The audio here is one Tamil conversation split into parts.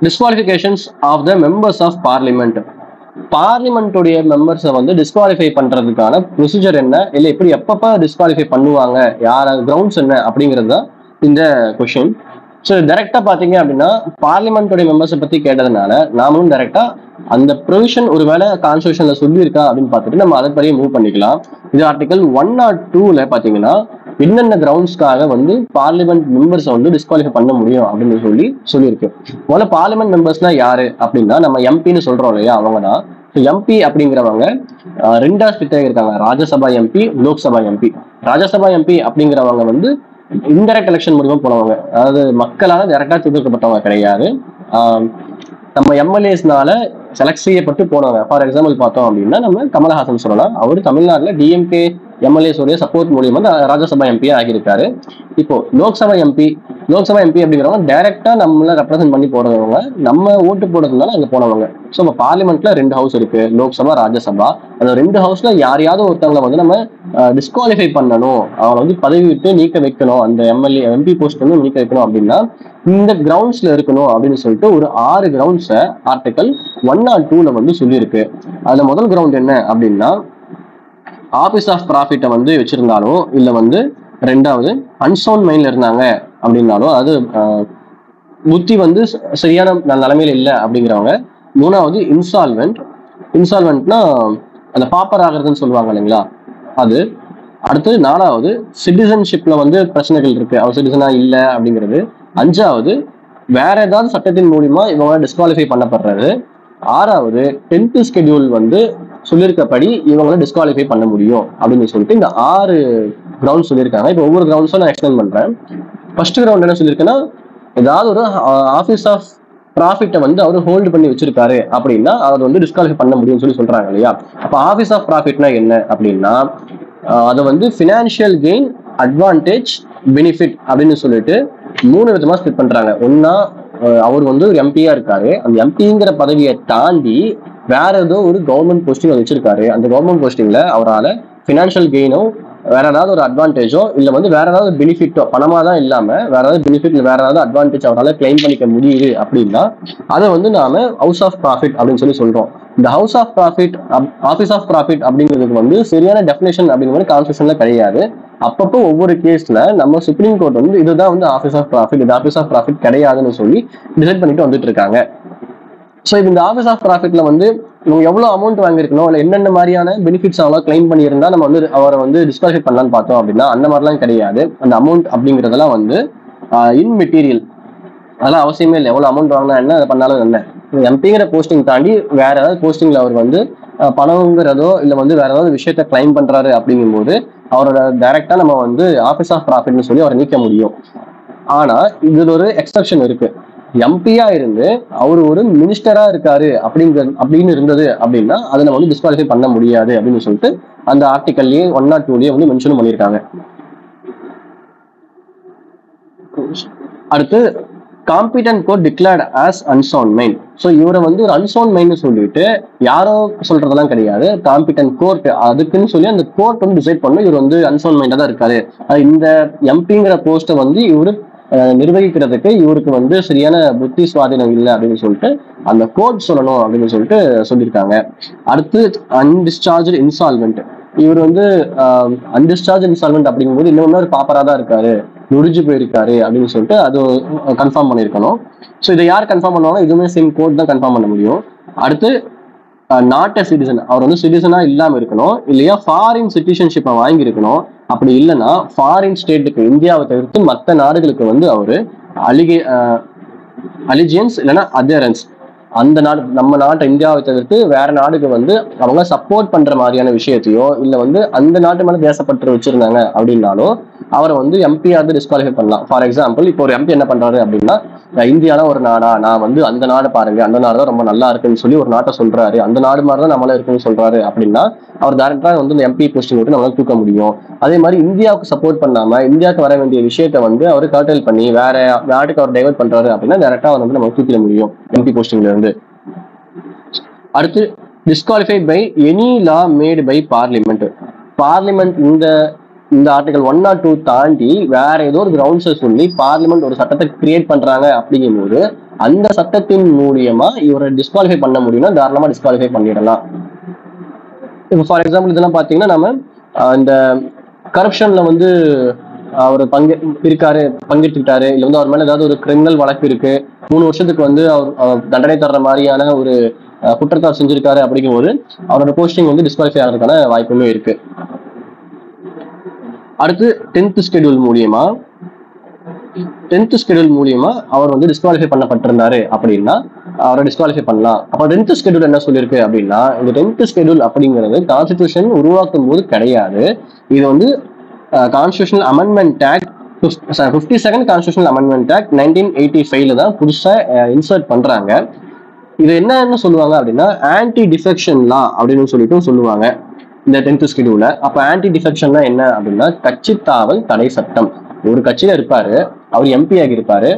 டிஸ்குவாலிஃபிகேஷன்ஸ் of the members of parliament. பார்லிமெண்ட்டுடைய மெம்பர்ஸை வந்து டிஸ்குவாலிஃபை பண்றதுக்கான ப்ரொசீஜர் என்ன, இல்லை எப்படி எப்பப்ப டிஸ்குவாலிஃபை பண்ணுவாங்க, யார் கிரவுண்ட்ஸ் என்ன அப்படிங்கிறது தான் இந்த கொஸ்டின். ஸோ டைரக்டா பாத்தீங்க அப்படின்னா பார்லிமெண்ட்டுடைய மெம்பர்ஸை பத்தி கேட்டதுனால நாமளும் டைரக்டா அந்த ப்ரொவிஷன் ஒருவேளை கான்ஸ்டியூஷன்ல சொல்லியிருக்கா அப்படின்னு பார்த்துட்டு நம்ம அதை படியே மூவ் பண்ணிக்கலாம். இது ஆர்டிகல் 102ல பாத்தீங்கன்னா என்னென்ன கிரவுண்ட்ஸ்க்காக வந்து பார்லிமெண்ட் மெம்பர்ஸை வந்து டிஸ்குவாலிஃபை பண்ண முடியும் அப்படின்னு சொல்லியிருக்கு. முதல்ல பார்லிமெண்ட் மெம்பர்ஸ்னா யாரு அப்படின்னா நம்ம எம்பின்னு சொல்றோம் இல்லையா, அவங்க தான். எம்பி அப்படிங்கிறவங்க ரெண்டா ஸ்பிட் ஆகியிருக்காங்க, Rajya Sabha MP, Lok Sabha MP. Rajya Sabha MP அப்படிங்கிறவங்க வந்து இன்டைரக்ட் எலெக்ஷன் மூலமா போனவங்க, அதாவது மக்களால டைரக்டா தேர்ந்தெடுக்கப்பட்டவங்க கிடையாது. நம்ம எம்எல்ஏஸ்னால செலக்ட் செய்யப்பட்டு போனவங்க. ஃபார் எக்ஸாம்பிள் பார்த்தோம் அப்படின்னா நம்ம கமலஹாசன் சொல்லலாம். அவர் தமிழ்நாட்டுல டிஎம்கே எம்எல்ஏஸ் உடைய சப்போர்ட் மூலியமா ராஜ்யசபா எம்பி ஆகியிருக்காரு. இப்போ லோக்சபா எம்பி அப்படிங்கிறவங்க டைரக்டா நம்மள ரெப்ரசென்ட் பண்ணி போறவங்க, நம்ம ஓட்டு போடுறதுனால அங்க போனவங்க. ஸோ இப்போ பார்லிமெண்ட்ல 2 ஹவுஸ் இருக்கு, லோக்சபா, ராஜ்யசபா. அந்த 2 ஹவுஸ்ல யாரையாவது ஒருத்தவங்களை வந்து நம்ம டிஸ்குவாலிஃபை பண்ணணும், அவங்களை வந்து பதவி விட்டு நீக்க வைக்கணும், அந்த எம்பி போஸ்ட் வந்து நீக்க வைக்கணும் அப்படின்னா இந்த கிரவுண்ட்ஸ்ல இருக்கணும் அப்படின்னு சொல்லிட்டு ஒரு 6 கிரவுண்ட்ஸை ஆர்டிகல் 102ல வந்து சொல்லியிருக்கு. அதுல முதல் கிரவுண்ட் என்ன அப்படின்னா ஆபீஸ் ஆஃப் ப்ராஃபிட்டை வந்து வச்சிருந்தாலும், இல்ல வந்து ரெண்டாவது அன்சவுண்ட் மைண்ட்ல இருந்தாங்க அப்படின்னாலும், அது புத்தி வந்து சரியான நிலைமையில இல்லை அப்படிங்கிறவங்க. மூணாவது இன்சால்வென்ட்னா அந்த பாப்பர் ஆகிறதுன்னு சொல்லுவாங்க இல்லைங்களா, அது. அடுத்து 4வது சிட்டிசன்ஷிப்ல வந்து பிரச்சனைகள் இருக்கு, அவர் சிட்டிசனா இல்லை அப்படிங்கிறது. 5வது வேற ஏதாவது சட்டத்தின் மூலியமா இவங்க டிஸ்குவாலிஃபை பண்ணப்படுறது. 6வது 10th ஸ்கெடியூல் வந்து சொல்லியிருக்கப்படி இவங்களை டிஸ்குவாலிஃபை பண்ண முடியும் அப்படின்னு சொல்லிட்டு இந்த 6 கிரவுண்ட் சொல்லியிருக்காங்க. இப்போ ஒவ்வொரு கிரவுண்ட்ஸும் நான் எக்ஸ்பிளைன் பண்றேன். ஃபர்ஸ்ட் கிரவுண்ட் என்ன சொல்லியிருக்கேன்னா, ஏதாவது ஒரு ஆஃபீஸ் ஆஃப் ப்ராஃபிட்டை வந்து அவர் ஹோல்டு பண்ணி வச்சிருக்காரு அப்படின்னா அவர் வந்து டிஸ்குவாலிஃபை பண்ண முடியும்னு சொல்லி சொல்றாங்க இல்லையா. அப்போ ஆஃபீஸ் ஆஃப் ப்ராஃபிட்னா என்ன அப்படின்னா அதை வந்து ஃபினான்ஷியல் கெயின், அட்வான்டேஜ், பெனிஃபிட் அப்படின்னு சொல்லிட்டு 3 விதமா ஸ்பிட் பண்றாங்க. ஒன்னா அவர் வந்து ஒரு எம்பியா இருக்காரு, அந்த எம்பிங்கிற பதவியை தாண்டி வேற ஏதோ ஒரு கவர்மெண்ட் போஸ்டிங் வச்சிருக்காரு, அந்த கவர்மெண்ட் போஸ்டிங்ல அவரால் ஃபினான்ஷியல் கெயினோ வேற ஏதாவது ஒரு அட்வான்டேஜோ இல்லை வந்து வேற ஏதாவது பெனிஃபிட்டோ, பணமா தான் இல்லாம வேற ஏதாவது பெனிஃபிட் வேற ஏதாவது அட்வான்டேஜ் அவரால் கிளைம் பண்ணிக்க முடியுது அப்படின்னா அதை வந்து நாம ஹவுஸ் ஆஃப் ப்ராஃபிட் அப்படின்னு சொல்லி சொல்றோம். இந்த house of profit, office of profit அப்படிங்கிறதுக்கு வந்து சரியான டெஃபினேஷன் அப்படிங்கிறது கான்ஸ்டியூஷன்ல கிடையாது. அப்பப்போ ஒவ்வொரு கேஸ்ல நம்ம சுப்ரீம் கோர்ட் வந்து இதுதான் வந்து ஆஃபீஸ் ஆஃப் ப்ராஃபிட், இது ஆஃபீஸ் ஆஃப் ப்ராஃபிட் கிடையாதுன்னு சொல்லி டிசைட் பண்ணிட்டு வந்துட்டு இருக்காங்க. ஸோ இந்த ஆஃபீஸ் ஆஃப் ப்ராஃபிட்ல வந்து நம்ம எவ்வளவு அமௌண்ட் வாங்கியிருக்கணும், இல்லை என்னென்ன மாதிரியான பெனிஃபிட்ஸ் அவ்வளோ கிளைம் பண்ணியிருந்தா நம்ம வந்து அவரை வந்து டிஸ்குவாலிஃபை பண்ணலான்னு பார்த்தோம் அப்படின்னா அந்த மாதிரிலாம் கிடையாது. அந்த அமௌண்ட் அப்படிங்கிறதெல்லாம் வந்து இன்மெட்டீரியல், அதெல்லாம் அவசியமே இல்லை. எவ்வளவு அமௌண்ட் வாங்கினா என்ன, அதை பண்ணாலும் என்ன. எம்பிங்கிற போஸ்டிங் தாண்டி வேற ஏதாவது போஸ்டிங்ல அவர் வந்து பணங்கிறதோ இல்லை வந்து வேற ஏதாவது விஷயத்த கிளைம் பண்றாரு அப்படிங்கும்போது அவரோட டைரக்டா நம்ம வந்து ஆஃபீஸ் ஆஃப் ப்ராஃபிட்னு சொல்லி அவரை நீக்க முடியும். ஆனா இதுல ஒரு எக்ஸப்ஷன் இருக்கு. எம்பியா இருந்து அவர் ஒரு மினிஸ்டரா இருக்காரு அப்படின்னு இருந்தது அப்படின்னா அதை நம்ம வந்து டிஸ்குவாலிஃபை பண்ண முடியாது அப்படின்னு சொல்லிட்டு அந்த ஆர்டிகல்லயே 102லயே வந்து மென்ஷன் பண்ணியிருக்காங்க. அடுத்து competent court declared as unsound mind. So இவரை வந்து ஒரு அன்சவுண்ட் மைண்ட்னு சொல்லிட்டு யாரோ சொல்றதெல்லாம் கிடையாது, காம்பிடன்ட் கோர்ட் அதுக்குன்னு சொல்லி அந்த கோர்ட் வந்து டிசைட் பண்ணும் இவர் வந்து அன்சவுண்ட் மைண்டா தான் இருக்காரு, இந்த எம்பிங்கிற போஸ்ட்டை வந்து இவரு நிர்வகிக்கிறதுக்கு இவருக்கு வந்து சரியான புத்தி சுவாதீனம் இல்லை அப்படின்னு சொல்லிட்டு அந்த கோர்ட் சொல்லணும் அப்படின்னு சொல்லிட்டு சொல்லியிருக்காங்க. அடுத்து அன்டிஸ்சார்ஜ் இன்சால்வெண்ட். இவர் வந்து அன்டிஸ்சார்ஜ் இன்சால்வெண்ட் அப்படிங்கும்போது இன்னொன்னு ஒரு பாப்பரா தான் இருக்காரு, நொடிஞ்சு போயிருக்காரு அப்படின்னு சொல்லிட்டு அது கன்ஃபார்ம் பண்ணியிருக்கணும். ஸோ இதை யார் கன்ஃபார்ம் பண்ணுவாங்க, இதுவுமே சேம் கோர்ட் தான் கன்ஃபார்ம் பண்ண முடியும். அடுத்து நாட் எ சிட்டிசன், அவர் வந்து சிட்டிசனா இல்லாம இருக்கணும், இல்லையா ஃபாரின் சிட்டிசன்ஷிப்பை வாங்கி இருக்கணும். அப்படி இல்லைன்னா ஃபாரின் ஸ்டேட்டுக்கு, இந்தியாவை தவிர்த்து மற்ற நாடுகளுக்கு வந்து அவரு அலிஜியன்ஸ் இல்லைன்னா அதரன்ஸ், அந்த நாடு நம்ம நாட்டை இந்தியாவை தவிர்த்து வேற நாடுக்கு வந்து அவங்க சப்போர்ட் பண்ற மாதிரியான விஷயத்தையோ இல்லை வந்து அந்த நாட்டு மேல தேசப்பற்று வச்சிருந்தாங்க அப்படின்னாலும் அவரை வந்து எம்பியாவது டிஸ்குவாலிஃபை பண்ணலாம். ஃபார் எக்ஸாம்பிள் இப்போ ஒரு எம்பி என்ன பண்றாரு அப்படின்னா, இந்தியால ஒரு நாடா, நான் வந்து அந்த நாடு பாருங்க, அந்த நாடு தான் ரொம்ப நல்லா இருக்குன்னு சொல்லி ஒரு நாட்டை சொல்றாரு, அந்த நாடு மாதிரி தான் நம்மள இருக்குன்னு சொல்றாரு அப்படின்னா அவர் டைரக்டா வந்து இந்த எம்பி போஸ்டிங் விட்டு நம்மளால தூக்க முடியும். அதே மாதிரி இந்தியாவுக்கு சப்போர்ட் பண்ணாம இந்தியாவுக்கு வர வேண்டிய விஷயத்த வந்து அவர் கர்டல் பண்ணி வேற நாட்டுக்கு அவர் டைவர்ட் பண்றாரு அப்படின்னா டைரக்டா அவர் வந்து நம்ம தூக்கிட முடியும் எம்பி போஸ்டிங்ல இருந்து. அடுத்து disqualified by any law made by parliament. Parliament இந்த ஆர்டிகல் 102 தாண்டி வேற ஏதோ ஒரு கிரவுண்ட்ஸை சொல்லி பார்லிமெண்ட் ஒரு சட்டத்தை கிரியேட் பண்றாங்க அப்படிங்கும்போது அந்த சட்டத்தின் மூலியமா இவரை டிஸ்குவாலிஃபை பண்ண முடியும்னா தாராளமா டிஸ்குவாலிஃபை பண்ணிடலாம். இப்போ ஃபார் எக்ஸாம்பிள் இதெல்லாம் பாத்தீங்கன்னா நம்ம இந்த கரப்ஷன்ல வந்து அவர் பங்கெடுத்துக்கிட்டாரு, இல்ல வந்து அவர் மேல ஏதாவது ஒரு கிரிமினல் வழக்கு இருக்கு, 3 வருஷத்துக்கு வந்து அவர் தண்டனை தர்ற மாதிரியான ஒரு குற்றத்தால் செஞ்சிருக்காரு அப்படிங்கும்போது அவரோட போஸ்டிங் வந்து டிஸ்குவாலிஃபை ஆகிறதுக்கான வாய்ப்புமே இருக்கு. அடுத்து 10th ஷெட்யூல் மூலியமா அவர் வந்து டிஸ்குவாலிஃபை பண்ணப்பட்டிருந்தாரு அப்படின்னா அவரை டிஸ்குவாலிஃபை பண்ணலாம். அப்ப 10th ஷெட்யூல் என்ன சொல்லியிருக்கு அப்படின்னா, இந்த 10th ஷெட்யூல் அப்படிங்கிறது கான்ஸ்டிடியூஷன் உருவாக்கும் போது கிடையாது. இது வந்து constitutional amendment act 52nd constitutional amendment act 1985 தான் புதுசா இன்சர்ட் பண்றாங்க. இது என்னன்னு சொல்லுவாங்க அப்படின்னா ஆன்டி டிஃபெக்ஷன் லா அப்படின்னு சொல்லிட்டு சொல்லுவாங்க இந்த 10th ஷெட்யூல்ல. அப்ப ஆன்டி டிஃபெக்ஷன்னா என்ன அப்படின்னா கட்சி தாவல் தடை சட்டம். ஒரு கட்சியில இருப்பாரு, அவர் எம்பி ஆகி இருப்பாரு,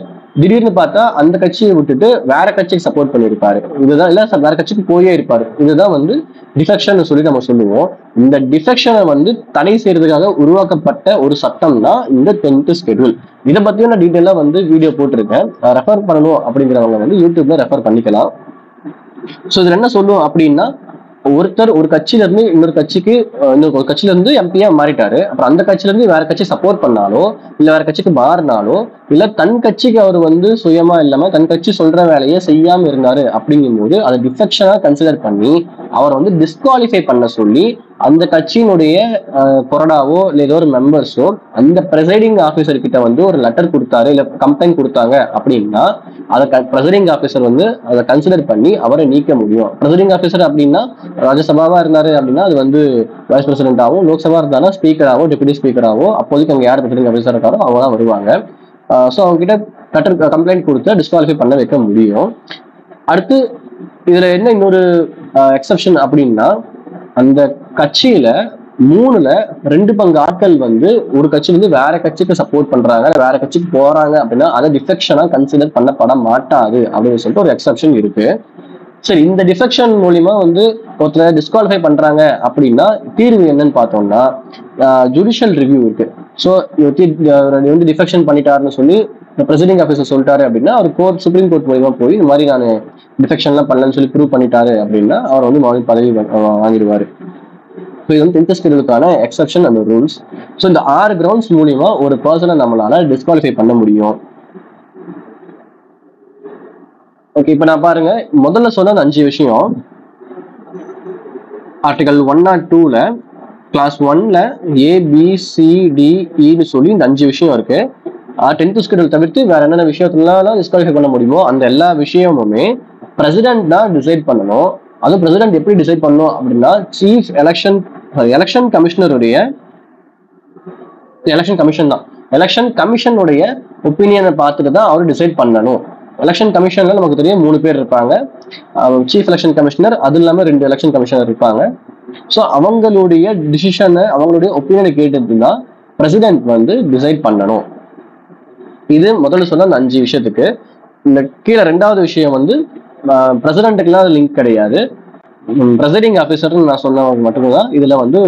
திடீர்னு பார்த்தா அந்த கட்சியை விட்டுட்டு வேற கட்சிக்கு சப்போர்ட் பண்ணிருப்பாரு, இதுதான் இல்ல வேற கட்சிக்கு போயே இருப்பாரு, இதுதான் வந்து டிஃபெக்ஷன் சொல்லி நம்ம சொல்லுவோம். இந்த டிஃபெக்ஷனை வந்து தடை செய்யறதுக்காக உருவாக்கப்பட்ட ஒரு சட்டம் தான் இந்த 10th ஷெட்யூல். இதை பத்தியும் நான் டீட்டெயிலா வந்து வீடியோ போட்டிருக்கேன், ரெஃபர் பண்ணணும் அப்படிங்கிறவங்க வந்து யூடியூப்ல ரெஃபர் பண்ணிக்கலாம். ஸோ இதுல என்ன சொல்லுவோம் அப்படின்னா, ஒருத்தர் ஒரு கட்சியில இருந்து இன்னொரு கட்சிக்கு ஒரு கட்சியில இருந்து எம்பியா மாறிட்டாரு, அப்புறம் அந்த கட்சியில இருந்து வேற கட்சி சப்போர்ட் பண்ணாலோ இல்ல வேற கட்சிக்கு மாறினாலோ இல்ல தன் கட்சிக்கு அவர் வந்து சுயமா இல்லாம தன் கட்சி சொல்ற வேலையை செய்யாம இருந்தாரு அப்படிங்கும்போது அதை டிஃபெக்ஷனா கன்சிடர் பண்ணி அவரை வந்து டிஸ்குவாலிஃபை பண்ண சொல்லி அந்த கட்சியினுடைய கொறடாவோ இல்ல ஏதோ ஒரு மெம்பர்ஸோ அந்த பிரெசைடிங் ஆபீசர் கிட்ட வந்து ஒரு லெட்டர் கொடுத்தாரு இல்ல கம்ப்ளைண்ட் கொடுத்தாங்க அப்படின்னா அதை பிரெசைடிங் ஆபீசர் வந்து அதை கன்சிடர் பண்ணி அவரை நீக்க முடியும். பிரெசைடிங் ஆபீசர் அப்படின்னா ராஜ்யசபாவா இருந்தாரு அப்படின்னா அது வந்து வைஸ் பிரசிடென்டாவும், லோக்சபா இருந்தாலும் ஸ்பீக்கராவோ டெபுட்டி ஸ்பீக்கராவோ, அப்போதைக்கு அங்க யார் பிரெசைடிங் ஆபீசர் இருக்காரோ அவங்க தான் வருவாங்க. ஸோ அவங்க கிட்ட லெட்டர் கம்ப்ளைண்ட் கொடுத்து டிஸ்குவாலிஃபை பண்ண வைக்க முடியும். அடுத்து இதுல என்ன இன்னொரு எக்ஸப்ஷன் அப்படின்னா, அந்த கட்சியில 2 பங்கு ஆட்கள் வந்து ஒரு கட்சியில இருந்து வேற கட்சிக்கு சப்போர்ட் பண்றாங்க, வேற கட்சிக்கு போறாங்க அப்படின்னா அதை டிஃபெக்ஷனா கன்சிடர் பண்ணப்பட மாட்டாது அப்படின்னு சொல்லிட்டு ஒரு எக்ஸப்ஷன் இருக்கு. சரி, இந்த டிஃபெக்ஷன் மூலியமா வந்து ஒருத்தர் டிஸ்குவாலிஃபை பண்றாங்க அப்படின்னா தீர்வு என்னன்னு பார்த்தோம்னா ஜுடிஷியல் ரிவ்யூ இருக்கு. ஸோ வந்து டிஃபெக்ஷன் பண்ணிட்டாருன்னு சொல்லி பிரசிடிங் ஆஃபீஸர் சொல்லிட்டாரு அப்படின்னா அவர் சுப்ரீம் கோர்ட் மூலியமா போய் இந்த மாதிரி நான் டிஃபெக்ஷன்லாம் பண்ணலன்னு சொல்லி ப்ரூவ் பண்ணிட்டாரு அப்படின்னா அவர் வந்து மறுபடியும் பதவி வாங்கிடுவாரு. ஸோ இது வந்து 10th ஷெட்யூலுக்கான எக்ஸப்ஷன் அந்த ரூல்ஸ். ஸோ இந்த 6 கிரவுண்ட்ஸ் மூலியமா ஒரு பர்சனை நம்மளால டிஸ்குவாலிஃபை பண்ண முடியும். ஓகே, இப்ப நான் பாருங்க முதல்ல சொன்ன அந்த 5 விஷயம் ஆர்டிகல் 102ல கிளாஸ் 1ல ABCDEன்னு சொல்லி இந்த 5 விஷயம் இருக்கு. 10th ஷெட்யூல் தவிர்த்து வேற என்னென்ன விஷயத்துலாம் டிஸ்குவாலிஃபை பண்ண முடியுமோ அந்த எல்லா விஷயமுமே பிரசிடென்ட் தான் டிசைட் பண்ணணும். அதுவும் பிரசிடென்ட் எப்படி டிசைட் பண்ணணும் அப்படின்னா சீஃப் எலெக்ஷன் கமிஷனுடைய ஒப்பீனியனை பார்த்துட்டு தான் அவர் டிசைட் பண்ணணும். எலெக்ஷன் கமிஷன்ல நமக்கு தெரியும் 3 பேர் இருப்பாங்க, சீஃப் எலெக்ஷன் கமிஷனர், அது இல்லாம 2 எலெக்ஷன் கமிஷனர் இருப்பாங்க. ஸோ அவங்களுடைய டிசிஷனை அவங்களுடைய ஒப்பீனியனை கேட்டுட்டு தான் பிரசிடென்ட் வந்து டிசைட் பண்ணணும். இது முதல்ல சொன்ன அந்த 5 விஷயத்துக்கு. இந்த கீழே 2வது விஷயம் வந்து பிரசிடென்ட்டுக்குலாம் லிங்க் கிடையாது, பிரசைடிங் ஆஃபீஸர்னு நான் சொன்னவங்க மட்டும்தான் இதுல வந்து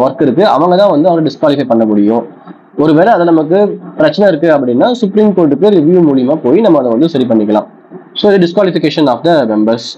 ஒர்க் இருக்கு, அவங்க தான் வந்து அவரை டிஸ்குவாலிஃபை பண்ண முடியும். ஒருவேளை அது நமக்கு பிரச்சனை இருக்கு அப்படின்னா சுப்ரீம் கோர்ட்டுக்கு ரிவ்யூ மூலியமா போய் நம்ம அதை வந்து சரி பண்ணிக்கலாம். ஸோ இது டிஸ்குவாலிஃபிகேஷன் ஆஃப் த மெம்பர்ஸ்.